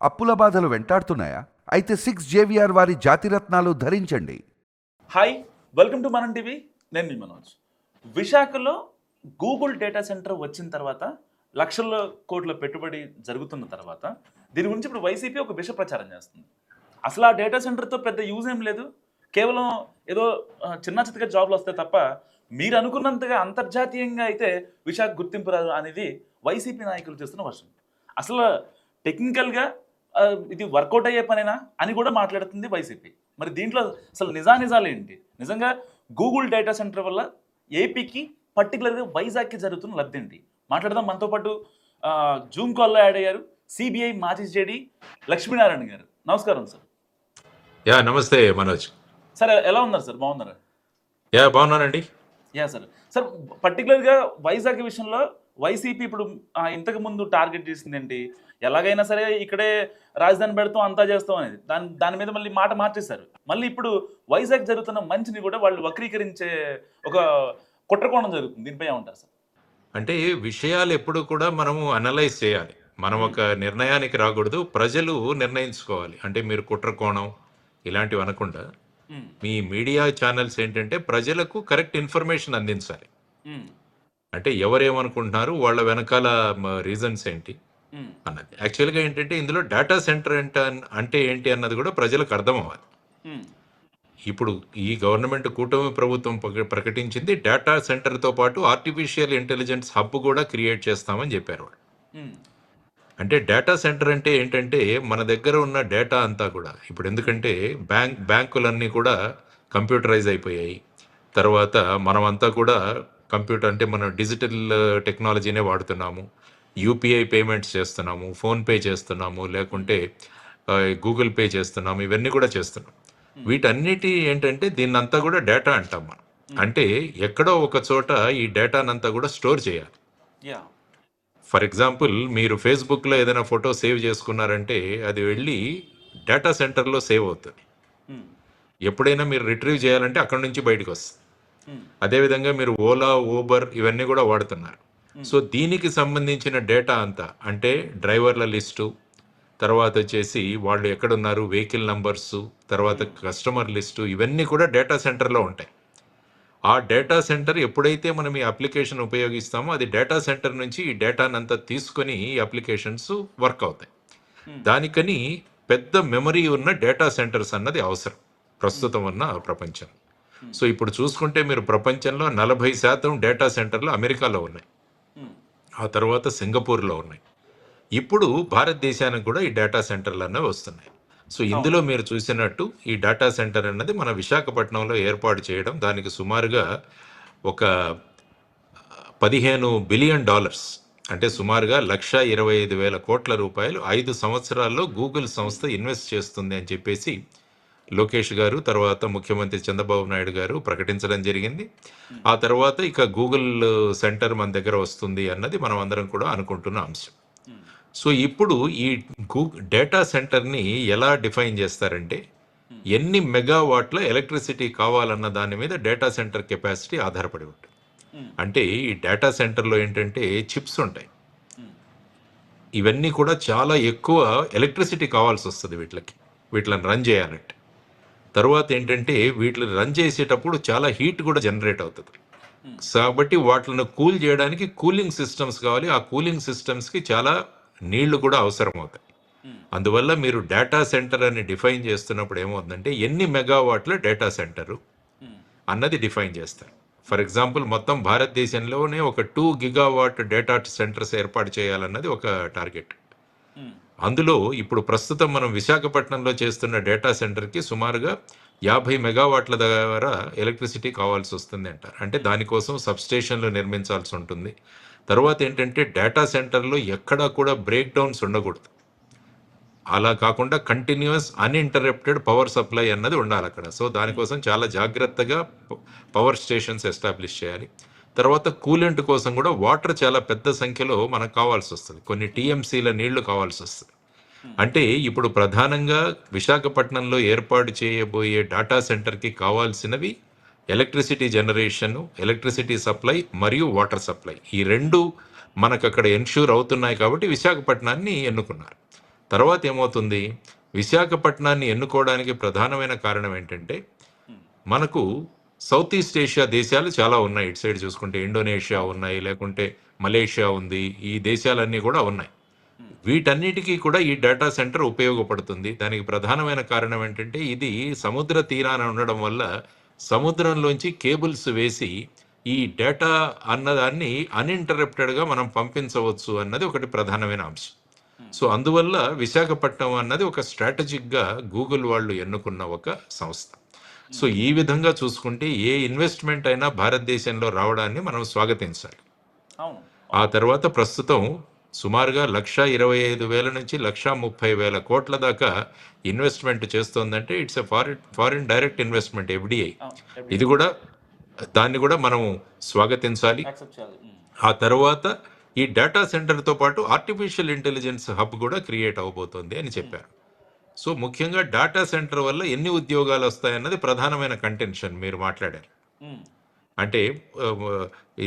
అప్పుల బాధలు వెంటాడుతున్నాయా? అయితే 6 JVR వారి జాతిరత్నాలు ధరించండి. హాయ్, వెల్కమ్ టు మనం టీవీ. నేను మీ మనోజ్. విశాఖలో గూగుల్ డేటా సెంటర్ వచ్చిన తర్వాత లక్షల కోట్ల పెట్టుబడి జరుగుతున్న తర్వాత దీని గురించి ఇప్పుడు వైసీపీ ఒక విష ప్రచారం చేస్తుంది. అసలు ఆ డేటా సెంటర్తో పెద్ద యూజ్ ఏం లేదు, కేవలం ఏదో చిన్న చిత్తగా జాబ్లు వస్తాయి తప్ప మీరు అనుకున్నంతగా అంతర్జాతీయంగా అయితే విశాఖ గుర్తింపు రాదు అనేది వైసీపీ నాయకులు చేస్తున్న వర్షం. అసలు టెక్నికల్గా ఇది వర్కౌట్ అయ్యే పనేనా అని కూడా మాట్లాడుతుంది వైసీపీ. మరి దీంట్లో అసలు నిజాలు ఏంటి? నిజంగా గూగుల్ డేటా సెంటర్ వల్ల ఏపీకి పర్టికులర్గా వైజాగ్కి జరుగుతున్న లబ్ధి ఏంటి మాట్లాడదాం. మనతో పాటు జూమ్ కాల్లో యాడ్ అయ్యారు సిబిఐ మాజీ జేడీ లక్ష్మీనారాయణ గారు. నమస్కారం సార్. నమస్తే మనోజ్. సార్ ఎలా ఉన్నారు సార్? బాగున్నారా? బాగున్నానండి. సార్ సార్ పర్టికులర్గా వైజాగ్ విషయంలో వైసీపీ ఇప్పుడు ఇంతకు ముందు టార్గెట్ చేసింది ఏంటి? ఎలాగైనా సరే ఇక్కడే రాజధాని పెడతాం, అంతా చేస్తాం అనేది. దాని మీద మళ్ళీ మాట మార్చేశారు. మళ్ళీ ఇప్పుడు వైజాగ్ జరుగుతున్న మంచిని కూడా వాళ్ళు వక్రీకరించే ఒక కుట్రకోణం జరుగుతుంది. దీనిపై ఏమంటారు సార్? అంటే విషయాలు ఎప్పుడు కూడా మనము అనలైజ్ చేయాలి. మనం ఒక నిర్ణయానికి రాకూడదు, ప్రజలు నిర్ణయించుకోవాలి. అంటే మీరు కుట్రకోణం ఇలాంటివి అనకుండా మీ మీడియా ఛానల్స్ ఏంటంటే ప్రజలకు కరెక్ట్ ఇన్ఫర్మేషన్ అందించాలి. అంటే ఎవరేమనుకుంటున్నారు, వాళ్ళ వెనకాల రీజన్స్ ఏంటి అన్నది. యాక్చువల్గా ఏంటంటే ఇందులో డేటా సెంటర్ అంటే ఏంటి అన్నది కూడా ప్రజలకు అర్థం అవ్వాలి. ఇప్పుడు ఈ గవర్నమెంట్ కూటమి ప్రభుత్వం ప్రకటించింది డేటా సెంటర్తో పాటు ఆర్టిఫిషియల్ ఇంటెలిజెన్స్ హబ్ కూడా క్రియేట్ చేస్తామని చెప్పారు వాళ్ళు. అంటే డేటా సెంటర్ అంటే ఏంటంటే మన దగ్గర ఉన్న డేటా అంతా కూడా ఇప్పుడు ఎందుకంటే బ్యాంకులన్నీ కూడా కంప్యూటరైజ్ అయిపోయాయి. తర్వాత మనమంతా కూడా కంప్యూటర్ అంటే మనం డిజిటల్ టెక్నాలజీనే వాడుతున్నాము. యూపీఐ పేమెంట్స్ చేస్తున్నాము, ఫోన్పే చేస్తున్నాము, లేకుంటే గూగుల్ పే చేస్తున్నాము, ఇవన్నీ కూడా చేస్తున్నాం. వీటన్నిటి ఏంటంటే దీన్నంతా కూడా డేటా అంటాం మనం. అంటే ఎక్కడో ఒక చోట ఈ డేటానంతా కూడా స్టోర్ చేయాలి. ఫర్ ఎగ్జాంపుల్ మీరు ఫేస్బుక్లో ఏదైనా ఫోటో సేవ్ చేసుకున్నారంటే అది వెళ్ళి డేటా సెంటర్లో సేవ్ అవుతుంది. ఎప్పుడైనా మీరు రిట్రీవ్ చేయాలంటే అక్కడ నుంచి బయటకు వస్తుంది. అదేవిధంగా మీరు ఓలా, ఊబర్ ఇవన్నీ కూడా వాడుతున్నారు. సో దీనికి సంబంధించిన డేటా అంతా అంటే డ్రైవర్ల లిస్టు, తర్వాత వచ్చేసి వాళ్ళు ఎక్కడున్నారు, వెహికల్ నంబర్సు, తర్వాత కస్టమర్ లిస్టు, ఇవన్నీ కూడా డేటా సెంటర్లో ఉంటాయి. ఆ డేటా సెంటర్ ఎప్పుడైతే మనం ఈ అప్లికేషన్ ఉపయోగిస్తామో అది డేటా సెంటర్ నుంచి ఈ డేటానంతా తీసుకొని ఈ అప్లికేషన్స్ వర్క్ అవుతాయి. దానికని పెద్ద మెమరీ ఉన్న డేటా సెంటర్స్ అన్నది అవసరం ప్రస్తుతం ఉన్న ప్రపంచం. సో ఇప్పుడు చూసుకుంటే మీరు ప్రపంచంలో 40% డేటా సెంటర్లు అమెరికాలో ఉన్నాయి, ఆ తర్వాత సింగపూర్లో ఉన్నాయి. ఇప్పుడు భారతదేశానికి కూడా ఈ డేటా సెంటర్లు అన్నవి వస్తున్నాయి. సో ఇందులో మీరు చూసినట్టు ఈ డేటా సెంటర్ అన్నది మన విశాఖపట్నంలో ఏర్పాటు చేయడం, దానికి సుమారుగా ఒక $15 బిలియన్ అంటే సుమారుగా 1,25,000 కోట్ల రూపాయలు 5 సంవత్సరాల్లో గూగుల్ సంస్థ ఇన్వెస్ట్ చేస్తుంది అని చెప్పేసి లోకేష్ గారు, తర్వాత ముఖ్యమంత్రి చంద్రబాబు నాయుడు గారు ప్రకటించడం జరిగింది. ఆ తర్వాత ఇక గూగుల్ సెంటర్ మన దగ్గర వస్తుంది అన్నది మనం అందరం కూడా అనుకుంటున్న అంశం. సో ఇప్పుడు ఈ డేటా సెంటర్ని ఎలా డిఫైన్ చేస్తారంటే ఎన్ని మెగావాట్ల ఎలక్ట్రిసిటీ కావాలన్న దాని మీద డేటా సెంటర్ కెపాసిటీ ఆధారపడి ఉంటుంది. అంటే ఈ డేటా సెంటర్లో ఏంటంటే చిప్స్ ఉంటాయి, ఇవన్నీ కూడా చాలా ఎక్కువ ఎలక్ట్రిసిటీ కావాల్సి వస్తుంది వీటిని రన్ చేయాలంటే. తర్వాత ఏంటంటే వీటిని రన్ చేసేటప్పుడు చాలా హీట్ కూడా జనరేట్ అవుతుంది. కాబట్టి వాటిని కూల్ చేయడానికి కూలింగ్ సిస్టమ్స్ కావాలి. ఆ కూలింగ్ సిస్టమ్స్కి చాలా నీళ్లు కూడా అవసరం అవుతాయి. అందువల్ల మీరు డేటా సెంటర్ అని డిఫైన్ చేస్తున్నప్పుడు ఏమవుతుందంటే ఎన్ని మెగావాట్ల డేటా సెంటరు అన్నది డిఫైన్ చేస్తారు. ఫర్ ఎగ్జాంపుల్ మొత్తం భారతదేశంలోనే ఒక 2 గిగావాట్ డేటా సెంటర్స్ ఏర్పాటు చేయాలన్నది ఒక టార్గెట్. అందులో ఇప్పుడు ప్రస్తుతం మనం విశాఖపట్నంలో చేస్తున్న డేటా సెంటర్కి సుమారుగా 50 మెగావాట్ల ద్వారా ఎలక్ట్రిసిటీ కావాల్సి వస్తుంది అంటారు. అంటే దానికోసం సబ్స్టేషన్లు నిర్మించాల్సి ఉంటుంది. తర్వాత ఏంటంటే డేటా సెంటర్లో ఎక్కడా కూడా బ్రేక్ డౌన్స్ ఉండకూడదు. అలా కాకుండా కంటిన్యూస్ అన్ఇంటరప్టెడ్ పవర్ సప్లై అన్నది ఉండాలి అక్కడ. సో దానికోసం చాలా జాగ్రత్తగా పవర్ స్టేషన్స్ ఎస్టాబ్లిష్ చేయాలి. తర్వాత కూలెంట్ కోసం కూడా వాటర్ చాలా పెద్ద సంఖ్యలో మనకు కావాల్సి వస్తుంది, కొన్ని టీఎంసీల నీళ్లు కావాల్సి వస్తుంది. అంటే ఇప్పుడు ప్రధానంగా విశాఖపట్నంలో ఏర్పాటు చేయబోయే డేటా సెంటర్కి కావాల్సినవి ఎలక్ట్రిసిటీ జనరేషన్, ఎలక్ట్రిసిటీ సప్లై మరియు వాటర్ సప్లై, ఈ రెండు మనకు అక్కడ ఎన్ష్యూర్ అవుతున్నాయి కాబట్టి విశాఖపట్నాన్ని ఎన్నుకున్నారు. తర్వాత ఏమవుతుంది, విశాఖపట్నాన్ని ఎన్నుకోవడానికి ప్రధానమైన కారణం ఏంటంటే మనకు సౌత్ ఈస్ట్ ఏషియా దేశాలు చాలా ఉన్నాయి. ఇటు సైడ్ చూసుకుంటే ఇండోనేషియా ఉన్నాయి, లేకుంటే మలేషియా ఉంది, ఈ దేశాలన్నీ కూడా ఉన్నాయి. వీటన్నిటికీ కూడా ఈ డేటా సెంటర్ ఉపయోగపడుతుంది. దానికి ప్రధానమైన కారణం ఏంటంటే ఇది సముద్ర తీరాన ఉండడం వల్ల సముద్రంలోంచి కేబుల్స్ వేసి ఈ డేటా అన్నదాన్ని అన్ఇంటరప్టెడ్గా మనం పంపించవచ్చు అన్నది ఒకటి ప్రధానమైన అంశం. సో అందువల్ల విశాఖపట్నం అన్నది ఒక స్ట్రాటజిక్గా గూగుల్ వాళ్ళు ఎన్నుకున్న ఒక సంస్థ. సో ఈ విధంగా చూసుకుంటే ఏ ఇన్వెస్ట్మెంట్ అయినా భారతదేశంలో రావడాన్ని మనం స్వాగతించాలి. అవును. ఆ తర్వాత ప్రస్తుతం సుమారుగా 1,25,000 నుంచి 1,30,000 కోట్ల దాకా ఇన్వెస్ట్మెంట్ చేస్తోందంటే it's a foreign direct investment, FDI. ఇది కూడా దాన్ని కూడా మనం స్వాగతించాలి. యాక్సెప్ట్ చేయాలి. ఆ తర్వాత ఈ డేటా సెంటర్తో పాటు ఆర్టిఫిషియల్ ఇంటెలిజెన్స్ హబ్ కూడా క్రియేట్ అవబోతోంది అని చెప్పారు. సో ముఖ్యంగా డేటా సెంటర్ వల్ల ఎన్ని ఉద్యోగాలు వస్తాయన్నది ప్రధానమైన కంటెన్షన్ మీరు మాట్లాడారు. అంటే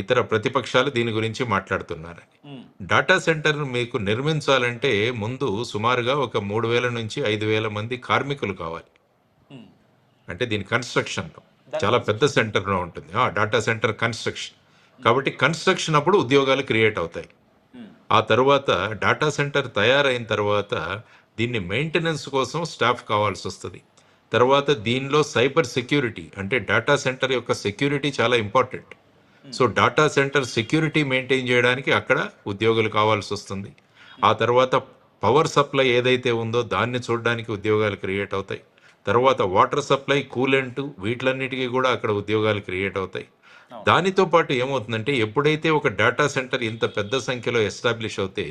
ఇతర ప్రతిపక్షాలు దీని గురించి మాట్లాడుతున్నారు. డేటా సెంటర్ మీకు నిర్మించాలంటే ముందు సుమారుగా ఒక 3,000 నుంచి 5,000 మంది కార్మికులు కావాలి. అంటే దీని కన్స్ట్రక్షన్లో చాలా పెద్ద సెంటర్లో ఉంటుంది డేటా సెంటర్ కన్స్ట్రక్షన్. కాబట్టి కన్స్ట్రక్షన్ అప్పుడు ఉద్యోగాలు క్రియేట్ అవుతాయి. ఆ తర్వాత డేటా సెంటర్ తయారైన తర్వాత దీన్ని మెయింటెనెన్స్ కోసం స్టాఫ్ కావాల్సి వస్తుంది. తర్వాత దీనిలో సైబర్ సెక్యూరిటీ, అంటే డేటా సెంటర్ యొక్క సెక్యూరిటీ చాలా important. So data centre security maintain చేయడానికి అక్కడ ఉద్యోగులు కావాల్సి వస్తుంది. ఆ తర్వాత పవర్ సప్లై ఏదైతే ఉందో దాన్ని చూడడానికి ఉద్యోగాలు క్రియేట్ అవుతాయి. తర్వాత వాటర్ సప్లై, కూలెంట్, వీటిలన్నిటికీ కూడా అక్కడ ఉద్యోగాలు క్రియేట్ అవుతాయి. దానితో పాటు ఏమవుతుందంటే ఎప్పుడైతే ఒక డేటా సెంటర్ ఇంత పెద్ద సంఖ్యలో ఎస్టాబ్లిష్ అవుతే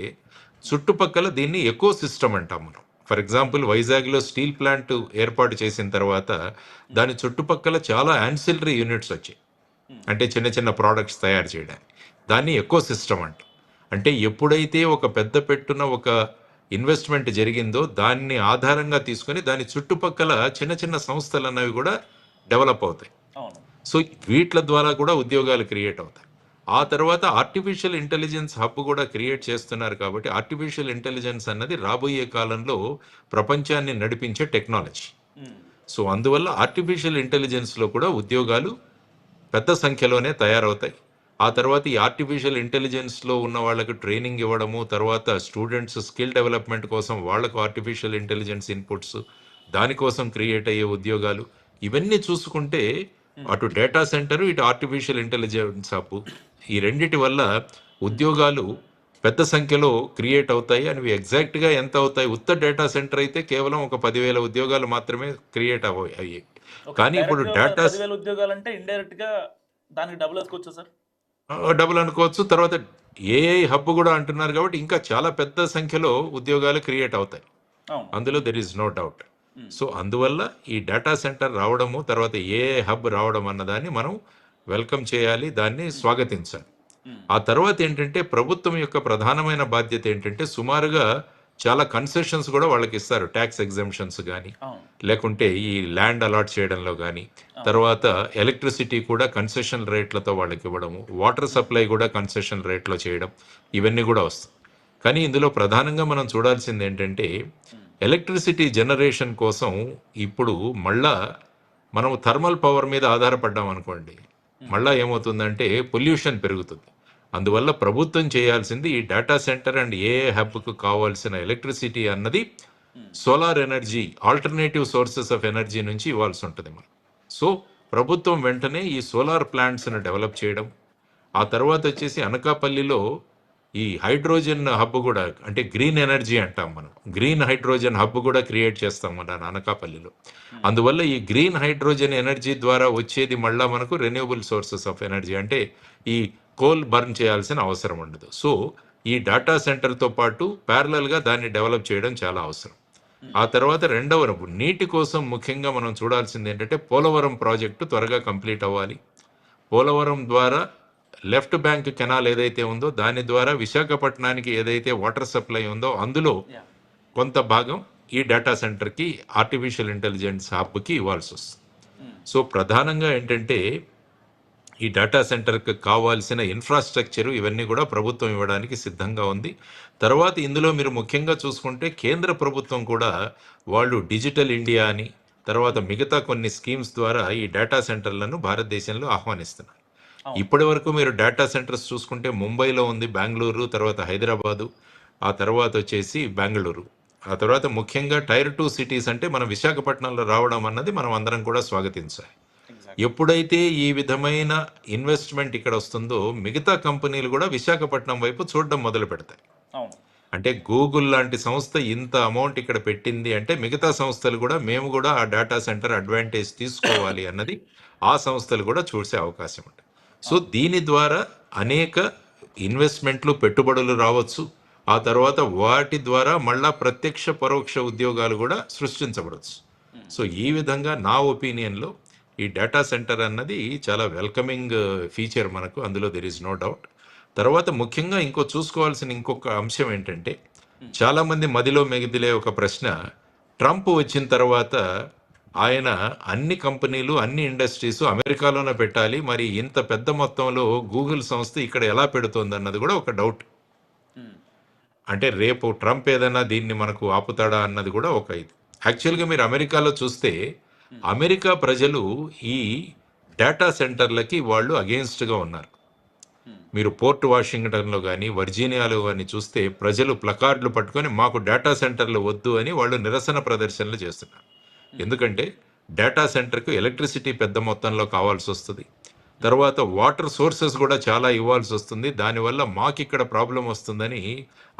చుట్టుపక్కల దీన్ని ఎకో సిస్టమ్ అంటాం మనం. ఫర్ ఎగ్జాంపుల్ వైజాగ్లో స్టీల్ ప్లాంట్ ఏర్పాటు చేసిన తర్వాత దాని చుట్టుపక్కల చాలా యాన్సిలరీ యూనిట్స్ వచ్చాయి, అంటే చిన్న చిన్న ప్రోడక్ట్స్ తయారు చేయడానికి. దాన్ని ఎకో సిస్టమ్ అంటాం. అంటే ఎప్పుడైతే ఒక పెద్ద పెట్టున ఒక ఇన్వెస్ట్మెంట్ జరిగిందో దాన్ని ఆధారంగా తీసుకొని దాని చుట్టుపక్కల చిన్న చిన్న సంస్థలు అన్నవి కూడా డెవలప్ అవుతాయి. సో వీటి ద్వారా కూడా ఉద్యోగాలు క్రియేట్ అవుతాయి. ఆ తర్వాత ఆర్టిఫిషియల్ ఇంటెలిజెన్స్ హబ్ కూడా క్రియేట్ చేస్తున్నారు. కాబట్టి ఆర్టిఫిషియల్ ఇంటెలిజెన్స్ అన్నది రాబోయే కాలంలో ప్రపంచాన్ని నడిపించే టెక్నాలజీ. సో అందువల్ల ఆర్టిఫిషియల్ ఇంటెలిజెన్స్లో కూడా ఉద్యోగాలు పెద్ద సంఖ్యలోనే తయారవుతాయి. ఆ తర్వాత ఈ ఆర్టిఫిషియల్ ఇంటెలిజెన్స్లో ఉన్న వాళ్ళకి ట్రైనింగ్ ఇవ్వడము, తర్వాత స్టూడెంట్స్ స్కిల్ డెవలప్మెంట్ కోసం వాళ్ళకు ఆర్టిఫిషియల్ ఇంటెలిజెన్స్ ఇన్పుట్స్, దానికోసం క్రియేట్ అయ్యే ఉద్యోగాలు, ఇవన్నీ చూసుకుంటే అటు డేటా సెంటర్, ఇటు ఆర్టిఫిషియల్ ఇంటెలిజెన్స్ హబ్, ఈ రెండిటి వల్ల ఉద్యోగాలు పెద్ద సంఖ్యలో క్రియేట్ అవుతాయి. అవి ఎగ్జాక్ట్గా ఎంత అవుతాయి, ఉత్త డేటా సెంటర్ అయితే కేవలం ఒక 10,000 ఉద్యోగాలు మాత్రమే క్రియేట్ అయ్యాయి. కానీ ఇప్పుడు డేటా ఉద్యోగాలు అంటే ఇండైరెక్ట్ గా దానికి డబుల్ అనుకోవచ్చు సార్, డబుల్ అనుకోవచ్చు. తర్వాత ఏఐ హబ్ కూడా అంటున్నారు కాబట్టి ఇంకా చాలా పెద్ద సంఖ్యలో ఉద్యోగాలు క్రియేట్ అవుతాయి. అందులో there is no doubt. So అందువల్ల ఈ డేటా సెంటర్ రావడము, తర్వాత ఏఐ హబ్ రావడం అన్నదాన్ని మనం వెల్కమ్ చేయాలి, దాన్ని స్వాగతించాలి. ఆ తర్వాత ఏంటంటే ప్రభుత్వం యొక్క ప్రధానమైన బాధ్యత ఏంటంటే సుమారుగా చాలా కన్సెషన్స్ కూడా వాళ్ళకి ఇస్తారు. ట్యాక్స్ ఎగ్జామ్షన్స్ కానీ, లేకుంటే ఈ ల్యాండ్ అలాట్ చేయడంలో కానీ, తర్వాత ఎలక్ట్రిసిటీ కూడా కన్సెషన్ రేట్లతో వాళ్ళకి ఇవ్వడము, వాటర్ సప్లై కూడా కన్సెషన్ రేట్లో చేయడం, ఇవన్నీ కూడా వస్తాయి. కానీ ఇందులో ప్రధానంగా మనం చూడాల్సింది ఏంటంటే ఎలక్ట్రిసిటీ జనరేషన్ కోసం ఇప్పుడు మళ్ళా మనం థర్మల్ పవర్ మీద ఆధారపడ్డాం అనుకోండి, మళ్ళా ఏమవుతుందంటే పొల్యూషన్ పెరుగుతుంది. అందువల్ల ప్రభుత్వం చేయాల్సింది ఈ డేటా సెంటర్ అండ్ ఏఐ హబ్కు కావాల్సిన ఎలక్ట్రిసిటీ అన్నది solar energy, alternative sources of energy నుంచి ఇవ్వాల్సి ఉంటుంది మనం. సో ప్రభుత్వం వెంటనే ఈ సోలార్ ప్లాంట్స్ని డెవలప్ చేయడం, ఆ తర్వాత వచ్చేసి అనకాపల్లిలో ఈ హైడ్రోజన్ హబ్ కూడా, అంటే గ్రీన్ ఎనర్జీ అంటాం మనం, గ్రీన్ హైడ్రోజన్ హబ్ కూడా క్రియేట్ చేస్తాం మన అనకాపల్లిలో. అందువల్ల ఈ గ్రీన్ హైడ్రోజన్ ఎనర్జీ ద్వారా వచ్చేది మళ్ళీ మనకు రెన్యూవబుల్ సోర్సెస్ ఆఫ్ ఎనర్జీ, అంటే ఈ కోల్ బర్న్ చేయాల్సిన అవసరం ఉండదు. సో ఈ డేటా సెంటర్తో పాటు ప్యారలల్గా దాన్ని డెవలప్ చేయడం చాలా అవసరం. ఆ తర్వాత రెండవ నీటి కోసం ముఖ్యంగా మనం చూడాల్సింది ఏంటంటే పోలవరం ప్రాజెక్టు త్వరగా కంప్లీట్ అవ్వాలి. పోలవరం ద్వారా లెఫ్ట్ బ్యాంక్ కెనాల్ ఏదైతే ఉందో దాని ద్వారా విశాఖపట్నానికి ఏదైతే వాటర్ సప్లై ఉందో అందులో కొంత భాగం ఈ డేటా సెంటర్కి, ఆర్టిఫిషియల్ ఇంటెలిజెన్స్ హబ్కి ఇవ్వాల్సి వస్తుంది. సో ప్రధానంగా ఏంటంటే ఈ డేటా సెంటర్కి కావాల్సిన ఇన్ఫ్రాస్ట్రక్చర్ ఇవన్నీ కూడా ప్రభుత్వం ఇవ్వడానికి సిద్ధంగా ఉంది. తర్వాత ఇందులో మీరు ముఖ్యంగా చూసుకుంటే కేంద్ర ప్రభుత్వం కూడా వాళ్ళు డిజిటల్ ఇండియా అని, తర్వాత మిగతా కొన్ని స్కీమ్స్ ద్వారా ఈ డేటా సెంటర్లను భారతదేశంలో ఆహ్వానిస్తున్నారు. ఇప్పటి వరకు మీరు డేటా సెంటర్స్ చూసుకుంటే ముంబైలో ఉంది, బెంగళూరు, తర్వాత హైదరాబాదు, ఆ తర్వాత వచ్చేసి బెంగళూరు, ఆ తర్వాత ముఖ్యంగా టైర్ 2 సిటీస్ అంటే మన విశాఖపట్నంలో రావడం అన్నది మనం అందరం కూడా స్వాగతించాలి. ఎప్పుడైతే ఈ విధమైన ఇన్వెస్ట్మెంట్ ఇక్కడ వస్తుందో మిగతా కంపెనీలు కూడా విశాఖపట్నం వైపు చూడడం మొదలు పెడతాయి. అవును. అంటే గూగుల్ లాంటి సంస్థ ఇంత అమౌంట్ ఇక్కడ పెట్టింది అంటే మిగతా సంస్థలు కూడా మేము కూడా ఆ డేటా సెంటర్ అడ్వాంటేజ్ తీసుకోవాలి అన్నది ఆ సంస్థలు కూడా చూసే అవకాశం ఉంటుంది. సో దీని ద్వారా అనేక ఇన్వెస్ట్మెంట్లు, పెట్టుబడులు రావచ్చు. ఆ తర్వాత వాటి ద్వారా మళ్ళా ప్రత్యక్ష పరోక్ష ఉద్యోగాలు కూడా సృష్టించబడవచ్చు. సో ఈ విధంగా నా ఒపీనియన్లో ఈ డేటా సెంటర్ అన్నది చాలా వెల్కమింగ్ ఫీచర్ మనకు, అందులో దెర్ ఈజ్ నో డౌట్. తర్వాత ముఖ్యంగా చూసుకోవాల్సిన ఇంకొక అంశం ఏంటంటే, చాలామంది మదిలో మెగిదిలే ఒక ప్రశ్న, ట్రంప్ వచ్చిన తర్వాత ఆయన అన్ని కంపెనీలు, అన్ని ఇండస్ట్రీస్ అమెరికాలోనే పెట్టాలి, మరి ఇంత పెద్ద మొత్తంలో గూగుల్ సంస్థ ఇక్కడ ఎలా పెడుతోంది అన్నది కూడా ఒక డౌట్. అంటే రేపు ట్రంప్ ఏదైనా దీన్ని మనకు ఆపుతాడా అన్నది కూడా ఒక ఇది. యాక్చువల్గా మీరు అమెరికాలో చూస్తే అమెరికా ప్రజలు ఈ డేటా సెంటర్లకి వాళ్ళు అగెయిన్స్ట్గా ఉన్నారు. మీరు పోర్ట్ వాషింగ్టన్లో కానీ వర్జీనియాలో కానీ చూస్తే ప్రజలు ప్లకార్డులు పట్టుకొని మాకు డేటా సెంటర్లు వద్దు అని వాళ్ళు నిరసన ప్రదర్శనలు చేస్తున్నారు. ఎందుకంటే డేటా సెంటర్కు ఎలక్ట్రిసిటీ పెద్ద మొత్తంలో కావాల్సి వస్తుంది, తర్వాత వాటర్ సోర్సెస్ కూడా చాలా ఇవ్వాల్సి వస్తుంది, దానివల్ల మాకు ఇక్కడ ప్రాబ్లం వస్తుందని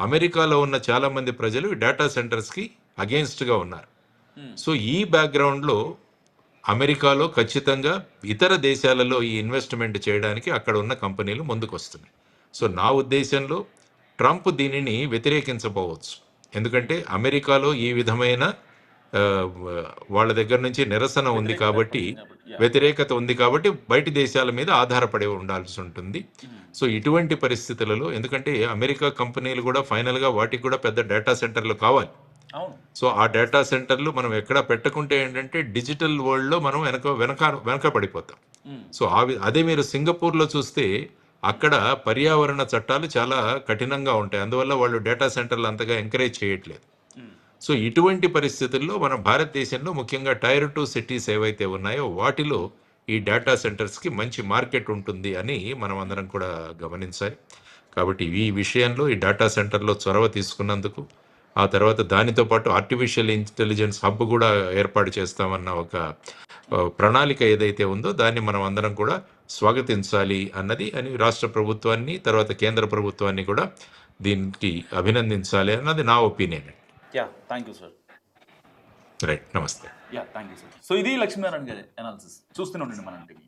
అమెరికాలో ఉన్న చాలామంది ప్రజలు డేటా సెంటర్స్కి అగెయిన్స్ట్గా ఉన్నారు. సో ఈ బ్యాక్గ్రౌండ్లో అమెరికాలో ఖచ్చితంగా ఇతర దేశాలలో ఈ ఇన్వెస్ట్మెంట్ చేయడానికి అక్కడ ఉన్న కంపెనీలు ముందుకు వస్తున్నాయి. సో నా ఉద్దేశంలో ట్రంప్ దీనిని వ్యతిరేకించకపోవచ్చు, ఎందుకంటే అమెరికాలో ఈ విధమైన వాళ్ళ దగ్గర నుంచి నిరసన ఉంది కాబట్టి, వ్యతిరేకత ఉంది కాబట్టి బయటి దేశాల మీద ఆధారపడి ఉండాల్సి ఉంటుంది. సో ఇటువంటి పరిస్థితులలో, ఎందుకంటే అమెరికా కంపెనీలు కూడా ఫైనల్గా వాటికి కూడా పెద్ద డేటా సెంటర్లు కావాలి. సో ఆ డేటా సెంటర్లు మనం ఎక్కడ పెట్టకుంటే ఏంటంటే డిజిటల్ వరల్డ్లో మనం వెనక పడిపోతాం. సో అదే మీరు సింగపూర్లో చూస్తే అక్కడ పర్యావరణ చట్టాలు చాలా కఠినంగా ఉంటాయి, అందువల్ల వాళ్ళు డేటా సెంటర్లు అంతగా ఎంకరేజ్ చేయట్లేదు. సో ఇటువంటి పరిస్థితుల్లో మన భారతదేశంలో ముఖ్యంగా టైర్ 2 సిటీస్ ఏవైతే ఉన్నాయో వాటిలో ఈ డేటా సెంటర్స్కి మంచి మార్కెట్ ఉంటుంది అని మనం అందరం కూడా గమనించాలి. కాబట్టి ఈ విషయంలో ఈ డేటా సెంటర్లో చొరవ తీసుకున్నందుకు, ఆ తర్వాత దానితో పాటు ఆర్టిఫిషియల్ ఇంటెలిజెన్స్ హబ్ కూడా ఏర్పాటు చేస్తామన్న ఒక ప్రణాళిక ఏదైతే ఉందో దాన్ని మనం అందరం కూడా స్వాగతించాలి అని రాష్ట్ర ప్రభుత్వాన్ని, తర్వాత కేంద్ర ప్రభుత్వాన్ని కూడా దీనికి అభినందించాలి అన్నది నా opinion. Thank you sir. Right, namaste. Thank you sir. So ఇది లక్ష్మీనారాయణ గారి అనాలిసిస్. చూస్తూనే ఉండండి మన టీవీ.